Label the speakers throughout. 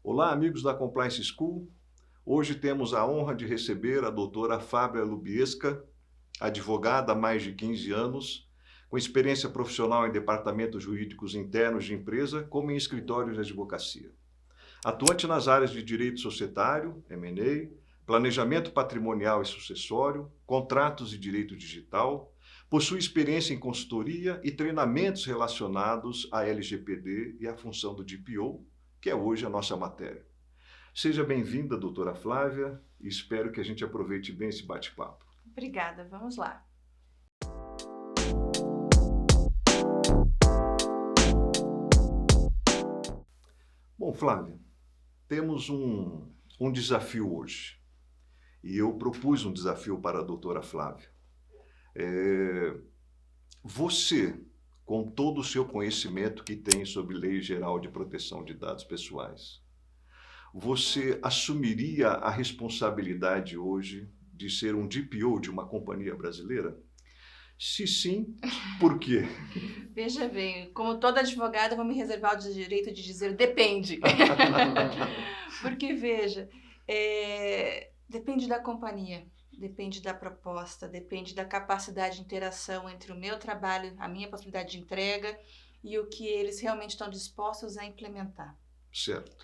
Speaker 1: Olá, amigos da Compliance School. Hoje temos a honra de receber a doutora Fábia Lubiesca, advogada há mais de 15 anos, com experiência profissional em departamentos jurídicos internos de empresa, como em escritórios de advocacia. Atuante nas áreas de direito societário, M&A, planejamento patrimonial e sucessório, contratos e direito digital, possui experiência em consultoria e treinamentos relacionados à LGPD e à função do DPO, que é hoje a nossa matéria. Seja bem-vinda, doutora Flávia, e espero que a gente aproveite bem esse bate-papo.
Speaker 2: Obrigada, vamos lá.
Speaker 1: Bom, Flávia, temos um desafio hoje, e eu propus um desafio para a doutora Flávia. Você, com todo o seu conhecimento que tem sobre Lei Geral de Proteção de Dados Pessoais, você assumiria a responsabilidade hoje de ser um DPO de uma companhia brasileira? Se sim, por quê?
Speaker 2: Veja bem, como toda advogada, eu vou me reservar o direito de dizer depende. Porque, veja, depende da companhia, depende da proposta, depende da capacidade de interação entre o meu trabalho, a minha possibilidade de entrega e o que eles realmente estão dispostos a implementar.
Speaker 1: Certo.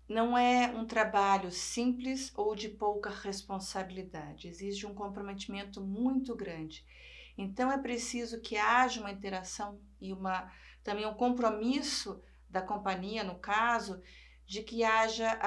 Speaker 2: Não é um trabalho simples ou de pouca responsabilidade, exige um comprometimento muito grande. Então é preciso que haja uma interação e também um compromisso da companhia, no caso, de que haja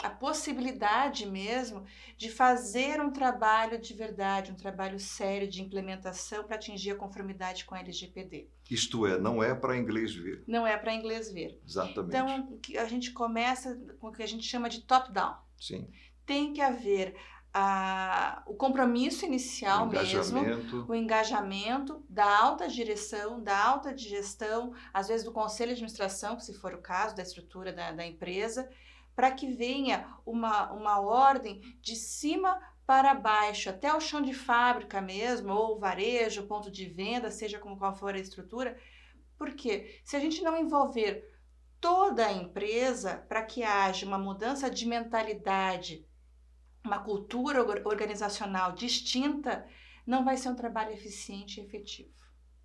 Speaker 2: a possibilidade mesmo de fazer um trabalho de verdade, um trabalho sério de implementação para atingir a conformidade com a LGPD.
Speaker 1: Isto é, não é para inglês ver.
Speaker 2: Não é para inglês ver.
Speaker 1: Exatamente.
Speaker 2: Então, a gente começa com o que a gente chama de top-down.
Speaker 1: Sim.
Speaker 2: Tem que haver o compromisso inicial mesmo, o engajamento da alta direção, da alta de gestão, às vezes do conselho de administração, se for o caso, da estrutura da empresa, para que venha uma ordem de cima para baixo, até o chão de fábrica mesmo, ou varejo, ponto de venda, seja como qual for a estrutura. Porque se a gente não envolver toda a empresa para que haja uma mudança de mentalidade, uma cultura organizacional distinta, não vai ser um trabalho eficiente e efetivo.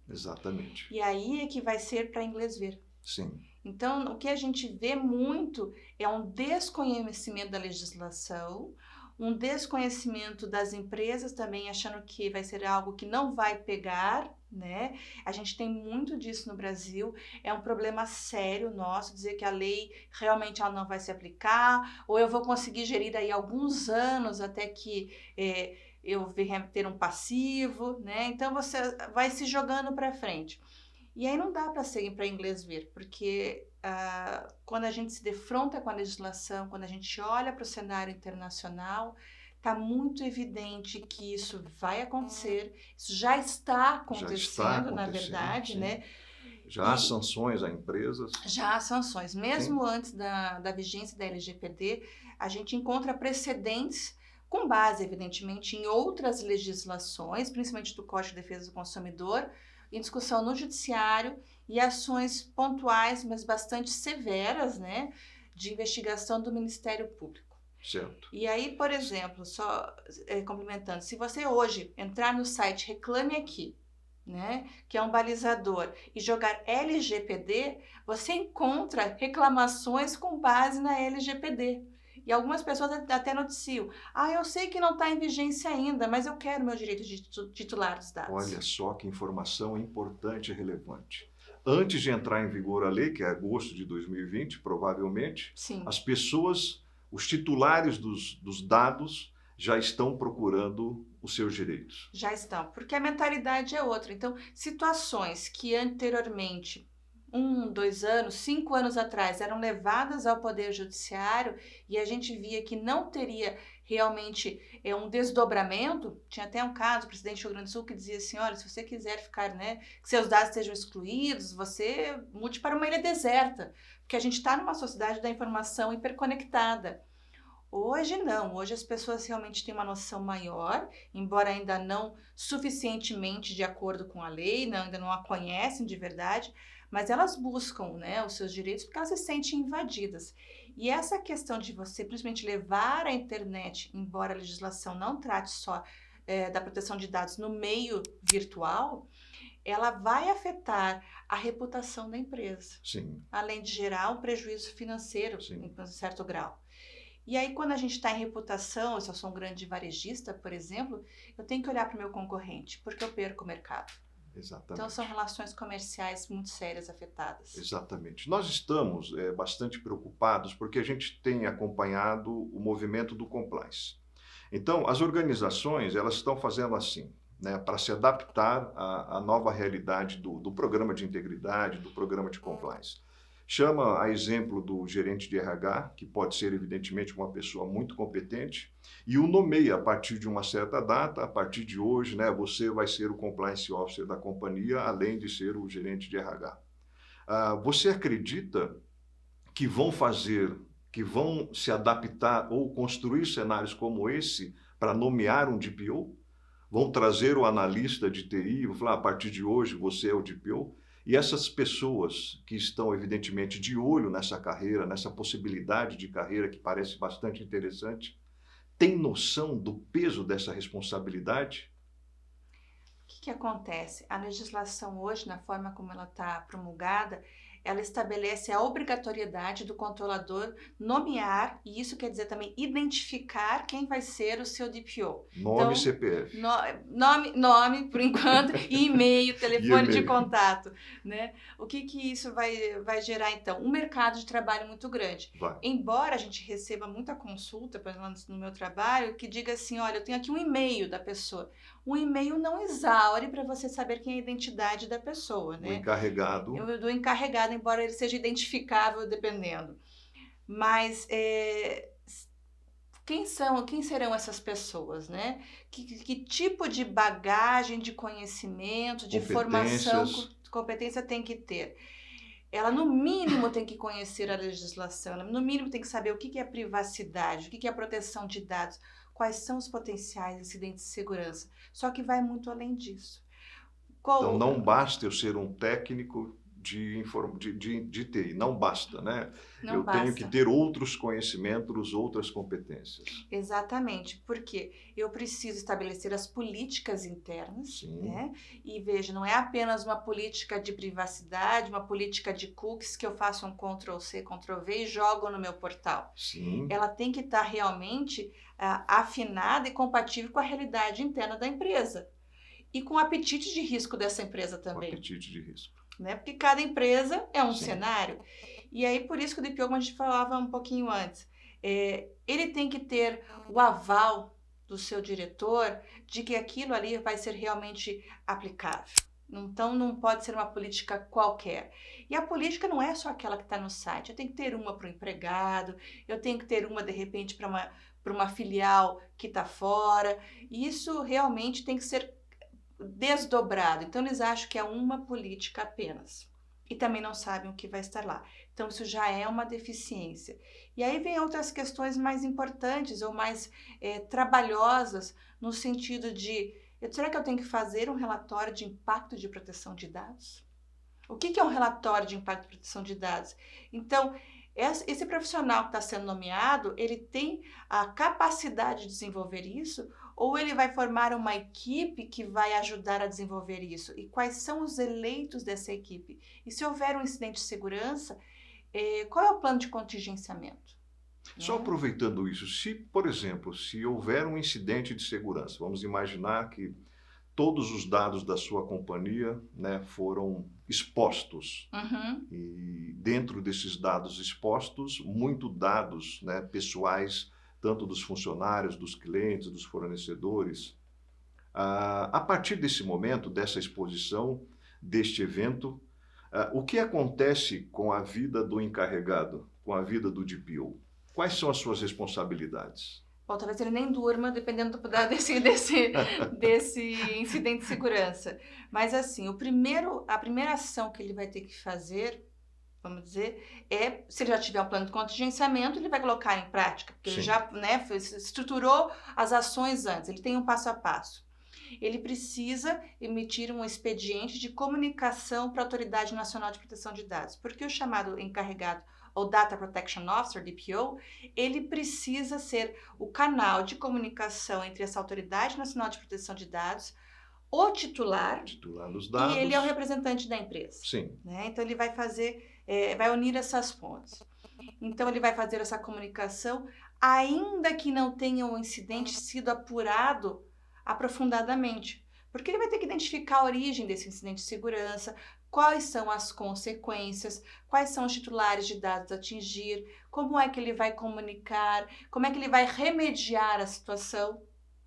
Speaker 1: Exatamente.
Speaker 2: E aí é que vai ser para inglês ver.
Speaker 1: Sim.
Speaker 2: Então, o que a gente vê muito é um desconhecimento da legislação, um desconhecimento das empresas também, achando que vai ser algo que não vai pegar, né? A gente tem muito disso no Brasil, é um problema sério nosso, dizer que a lei realmente ela não vai se aplicar, ou eu vou conseguir gerir aí alguns anos até que eu venha ter um passivo, né? Então, você vai se jogando para frente. E aí não dá para seguir para inglês ver, porque quando a gente se defronta com a legislação, quando a gente olha para o cenário internacional, está muito evidente que isso vai acontecer, isso já está acontecendo, na verdade,
Speaker 1: sim.
Speaker 2: né?
Speaker 1: Já há sanções a empresas?
Speaker 2: Já há sanções. Mesmo
Speaker 1: Sim.
Speaker 2: Antes da vigência da LGPD, a gente encontra precedentes com base, evidentemente, em outras legislações, principalmente do Código de Defesa do Consumidor, em discussão no judiciário e ações pontuais, mas bastante severas, né, de investigação do Ministério Público.
Speaker 1: Certo.
Speaker 2: E aí, por exemplo, só complementando, se você hoje entrar no site Reclame Aqui, né, que é um balizador, e jogar LGPD, você encontra reclamações com base na LGPD. E algumas pessoas até noticiam, eu sei que não está em vigência ainda, mas eu quero meu direito de titular dos dados.
Speaker 1: Olha só que informação importante e relevante. Antes de entrar em vigor a lei, que é agosto de 2020, provavelmente,
Speaker 2: Sim.
Speaker 1: As pessoas, os titulares dos dados, já estão procurando os seus direitos.
Speaker 2: Já estão, porque a mentalidade é outra. Então, situações que anteriormente 1, 2 anos, 5 anos atrás eram levadas ao Poder Judiciário e a gente via que não teria realmente um desdobramento. Tinha até um caso, o presidente do Rio Grande do Sul, que dizia assim, olha, se você quiser ficar, né, que seus dados estejam excluídos, você mude para uma ilha deserta, porque a gente está numa sociedade da informação hiperconectada. Hoje não, hoje as pessoas realmente têm uma noção maior, embora ainda não suficientemente de acordo com a lei, ainda não a conhecem de verdade, mas elas buscam, né, os seus direitos porque elas se sentem invadidas. E essa questão de você simplesmente levar a internet, embora a legislação não trate só da proteção de dados no meio virtual, ela vai afetar a reputação da empresa,
Speaker 1: Sim,
Speaker 2: além de gerar um prejuízo financeiro
Speaker 1: sim,
Speaker 2: em um certo grau. E aí, quando a gente está em reputação, se eu sou um grande varejista, por exemplo, eu tenho que olhar para o meu concorrente, porque eu perco o mercado. Então,
Speaker 1: exatamente.
Speaker 2: são relações comerciais muito sérias afetadas.
Speaker 1: Exatamente. Nós estamos bastante preocupados porque a gente tem acompanhado o movimento do compliance. Então, as organizações elas estão fazendo assim, né, para se adaptar à nova realidade do programa de integridade, do programa de compliance. Chama a exemplo do gerente de RH, que pode ser evidentemente uma pessoa muito competente, e o nomeia a partir de uma certa data, a partir de hoje, né, você vai ser o compliance officer da companhia, além de ser o gerente de RH. Você acredita que que vão se adaptar ou construir cenários como esse para nomear um DPO? Vão trazer o analista de TI, vão falar, a partir de hoje você é o DPO? E essas pessoas que estão, evidentemente, de olho nessa carreira, nessa possibilidade de carreira que parece bastante interessante, têm noção do peso dessa responsabilidade?
Speaker 2: O que acontece? A legislação hoje, na forma como ela está promulgada, ela estabelece a obrigatoriedade do controlador nomear, e isso quer dizer também identificar quem vai ser o seu DPO.
Speaker 1: Nome e
Speaker 2: Então,
Speaker 1: CPF.
Speaker 2: nome por enquanto, e e-mail, telefone de
Speaker 1: E-mail.
Speaker 2: contato, né? O que isso vai gerar, então? Um mercado de trabalho muito grande.
Speaker 1: Vai.
Speaker 2: Embora a gente receba muita consulta, por exemplo, no meu trabalho, que diga assim, olha, eu tenho aqui um e-mail da pessoa. Um e-mail não exaure para você saber quem é a identidade da pessoa,
Speaker 1: O
Speaker 2: né?
Speaker 1: encarregado.
Speaker 2: Do encarregado, embora ele seja identificável dependendo. Mas quem serão essas pessoas, né? Que tipo de bagagem, de conhecimento, de formação, competência tem que ter? Ela, no mínimo, tem que conhecer a legislação, ela, no mínimo, tem que saber o que é privacidade, o que é a proteção de dados, quais são os potenciais incidentes de segurança. Só que vai muito além disso.
Speaker 1: Então, não basta eu ser um técnico de TI, não basta, né?
Speaker 2: Não
Speaker 1: eu
Speaker 2: basta.
Speaker 1: tenho que ter outros conhecimentos, outras competências.
Speaker 2: Exatamente, porque eu preciso estabelecer as políticas internas,
Speaker 1: Sim.
Speaker 2: Né? E veja, não é apenas uma política de privacidade, uma política de cookies que eu faço um Ctrl+C, Ctrl+V e jogo no meu portal.
Speaker 1: Sim.
Speaker 2: Ela tem que estar realmente afinada e compatível com a realidade interna da empresa. E com o apetite de risco dessa empresa também.
Speaker 1: Com apetite de risco.
Speaker 2: Né? Porque cada empresa é um
Speaker 1: Sim.
Speaker 2: cenário. E aí, por isso que o DPO, como a gente falava um pouquinho antes, ele tem que ter o aval do seu diretor de que aquilo ali vai ser realmente aplicável. Então, não pode ser uma política qualquer. E a política não é só aquela que está no site. Eu tenho que ter uma para o empregado, eu tenho que ter uma, de repente, para uma filial que está fora. E isso realmente tem que ser desdobrado. Então, eles acham que é uma política apenas. E também não sabem o que vai estar lá. Então, isso já é uma deficiência. E aí vem outras questões mais importantes ou mais trabalhosas, no sentido de, será que eu tenho que fazer um relatório de impacto de proteção de dados? O que é um relatório de impacto de proteção de dados? Então, esse profissional que está sendo nomeado, ele tem a capacidade de desenvolver isso, ou ele vai formar uma equipe que vai ajudar a desenvolver isso? E quais são os eleitos dessa equipe? E se houver um incidente de segurança, qual é o plano de contingenciamento?
Speaker 1: Só aproveitando isso, se, por exemplo, se houver um incidente de segurança, vamos imaginar que todos os dados da sua companhia, né, foram expostos.
Speaker 2: Uhum.
Speaker 1: E dentro desses dados expostos, muitos dados, né, pessoais, tanto dos funcionários, dos clientes, dos fornecedores. A partir desse momento, dessa exposição, deste evento, o que acontece com a vida do encarregado, com a vida do DPO? Quais são as suas responsabilidades?
Speaker 2: Bom, talvez ele nem durma, dependendo desse incidente de segurança. Mas assim, a primeira ação que ele vai ter que fazer vamos dizer, se ele já tiver um plano de contingenciamento, ele vai colocar em prática, porque ele
Speaker 1: Sim.
Speaker 2: já, né, estruturou as ações antes, ele tem um passo a passo. Ele precisa emitir um expediente de comunicação para a Autoridade Nacional de Proteção de Dados, porque o chamado encarregado, ou Data Protection Officer, DPO, ele precisa ser o canal de comunicação entre essa Autoridade Nacional de Proteção de Dados, o titular
Speaker 1: Titular dos
Speaker 2: e
Speaker 1: dados.
Speaker 2: ele é o representante da empresa.
Speaker 1: Sim.
Speaker 2: Né? Então, ele vai fazer, vai unir essas pontes. Então, ele vai fazer essa comunicação, ainda que não tenha o incidente sido apurado aprofundadamente, porque ele vai ter que identificar a origem desse incidente de segurança, quais são as consequências, quais são os titulares de dados a atingir, como é que ele vai comunicar, como é que ele vai remediar a situação,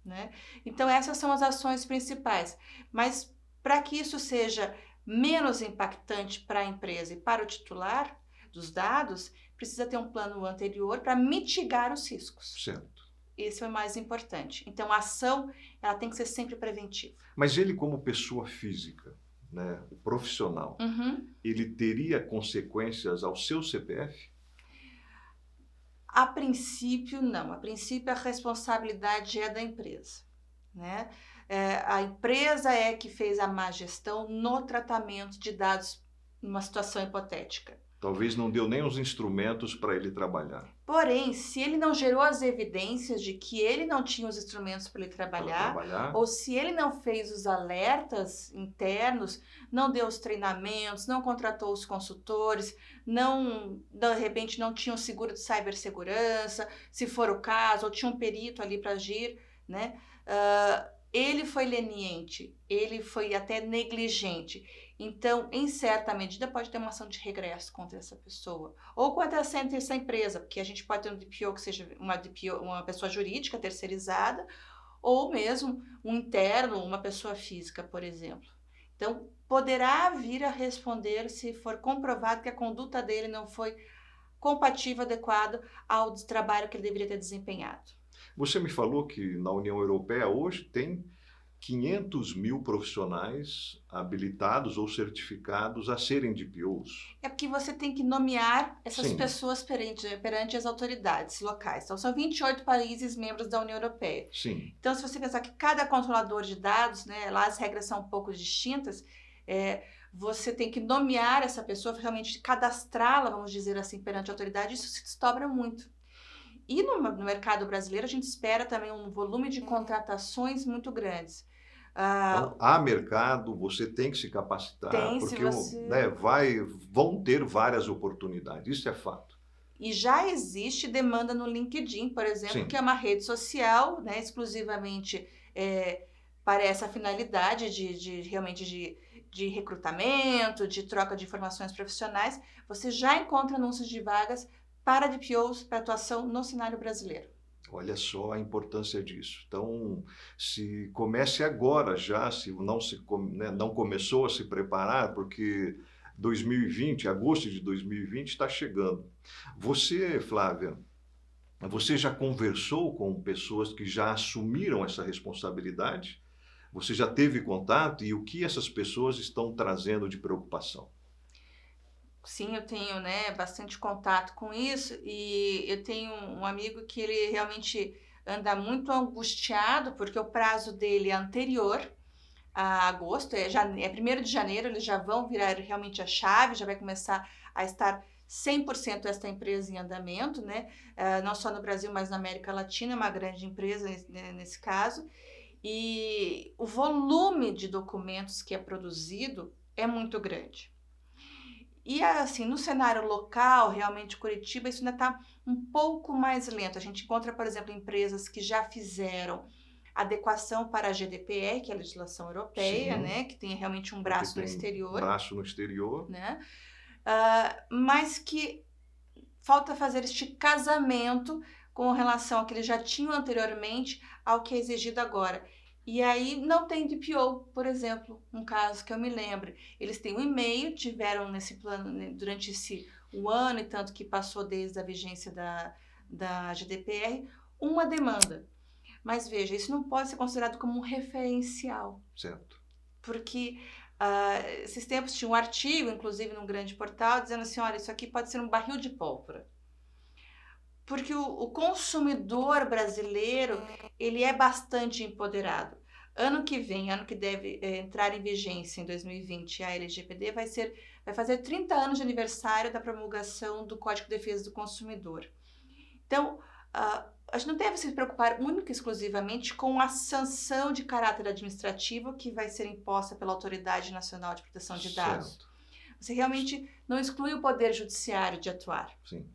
Speaker 2: né? Então, essas são as ações principais. Mas, para que isso seja menos impactante para a empresa e para o titular dos dados, precisa ter um plano anterior para mitigar os riscos.
Speaker 1: Certo.
Speaker 2: Esse é o mais importante. Então, a ação ela tem que ser sempre preventiva.
Speaker 1: Mas ele, como pessoa física, né, o profissional, ele teria consequências ao seu CPF?
Speaker 2: A princípio, não. A princípio, a responsabilidade é da empresa, né? A empresa é que fez a má gestão no tratamento de dados numa situação hipotética.
Speaker 1: Talvez não deu nem os instrumentos para ele trabalhar.
Speaker 2: Porém, se ele não gerou as evidências de que ele não tinha os instrumentos para ele trabalhar, ou se ele não fez os alertas internos, não deu os treinamentos, não contratou os consultores, de repente não tinha um seguro de cibersegurança, se for o caso, ou tinha um perito ali para agir, né? Ele foi leniente, ele foi até negligente. Então, em certa medida, pode ter uma ação de regresso contra essa pessoa. Ou contra essa empresa, porque a gente pode ter um DPO que seja uma pessoa jurídica terceirizada, ou mesmo um interno, uma pessoa física, por exemplo. Então, poderá vir a responder se for comprovado que a conduta dele não foi compatível, adequada ao trabalho que ele deveria ter desempenhado.
Speaker 1: Você me falou que na União Europeia hoje tem 500 mil profissionais habilitados ou certificados a serem DPOs.
Speaker 2: É porque você tem que nomear essas pessoas perante as autoridades locais. Então, são 28 países membros da União Europeia.
Speaker 1: Sim.
Speaker 2: Então, se você pensar que cada controlador de dados, né, lá as regras são um pouco distintas, você tem que nomear essa pessoa, realmente cadastrá-la, vamos dizer assim, perante a autoridade, isso se desdobra muito. E no mercado brasileiro, a gente espera também um volume de contratações muito grandes.
Speaker 1: Então, há mercado, você tem que se capacitar, porque vão ter várias oportunidades, isso é fato.
Speaker 2: E já existe demanda no LinkedIn, por exemplo, que é uma rede social, né, exclusivamente para essa finalidade de recrutamento, de troca de informações profissionais. Você já encontra anúncios de vagas para DPOs, para atuação no cenário brasileiro.
Speaker 1: Olha só a importância disso. Então, se comece agora já, se não começou a se preparar, porque 2020, agosto de 2020 está chegando. Você, Flávia, você já conversou com pessoas que já assumiram essa responsabilidade? Você já teve contato e o que essas pessoas estão trazendo de preocupação?
Speaker 2: Sim, eu tenho, bastante contato com isso e eu tenho um amigo que ele realmente anda muito angustiado porque o prazo dele é anterior a agosto, é 1º de janeiro, eles já vão virar realmente a chave, já vai começar a estar 100% esta empresa em andamento, né? Não só no Brasil, mas na América Latina, é uma grande empresa nesse caso, e o volume de documentos que é produzido é muito grande. E assim, no cenário local, realmente Curitiba, isso ainda está um pouco mais lento. A gente encontra, por exemplo, empresas que já fizeram adequação para a GDPR, que é a legislação europeia, né, que tem realmente um braço no exterior.
Speaker 1: Braço no exterior.
Speaker 2: Né? Mas que falta fazer este casamento com relação ao que eles já tinham anteriormente ao que é exigido agora. E aí não tem DPO, por exemplo, um caso que eu me lembre. Eles têm um e-mail, tiveram nesse plano, né, durante um ano e tanto que passou desde a vigência da GDPR, uma demanda. Mas veja, isso não pode ser considerado como um referencial.
Speaker 1: Certo.
Speaker 2: Porque Esses tempos tinha um artigo, inclusive num grande portal, dizendo assim, olha, isso aqui pode ser um barril de pólvora. Porque o consumidor brasileiro, ele é bastante empoderado. Ano que vem, ano que deve entrar em vigência em 2020, a LGPD vai fazer 30 anos de aniversário da promulgação do Código de Defesa do Consumidor. Então, a gente não deve se preocupar única e exclusivamente com a sanção de caráter administrativo que vai ser imposta pela Autoridade Nacional de Proteção de Dados.
Speaker 1: Certo.
Speaker 2: Você realmente não exclui o Poder Judiciário de atuar.
Speaker 1: Sim.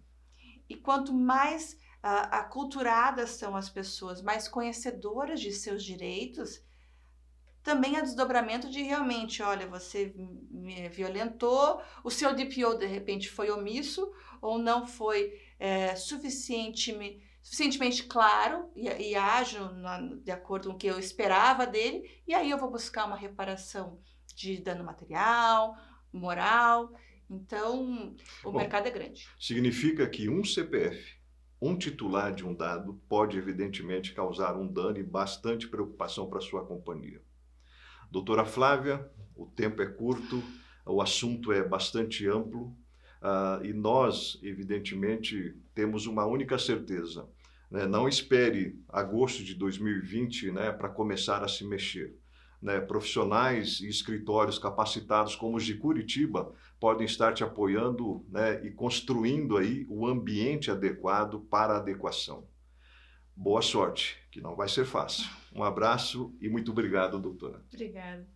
Speaker 2: E quanto mais aculturadas são as pessoas, mais conhecedoras de seus direitos, também há desdobramento de realmente, olha, você me violentou, o seu DPO de repente foi omisso ou não foi suficientemente claro e ágil de acordo com o que eu esperava dele, e aí eu vou buscar uma reparação de dano material, moral. Então, o mercado é grande.
Speaker 1: Significa que um CPF, um titular de um dado, pode evidentemente causar um dano e bastante preocupação para a sua companhia. Doutora Flávia, o tempo é curto, o assunto é bastante amplo e nós, evidentemente, temos uma única certeza. Né? Não espere agosto de 2020, né, para começar a se mexer. Né? Profissionais e escritórios capacitados como os de Curitiba podem estar te apoiando, né, e construindo aí o ambiente adequado para a adequação. Boa sorte, que não vai ser fácil. Um abraço e muito obrigado, doutora.
Speaker 2: Obrigada.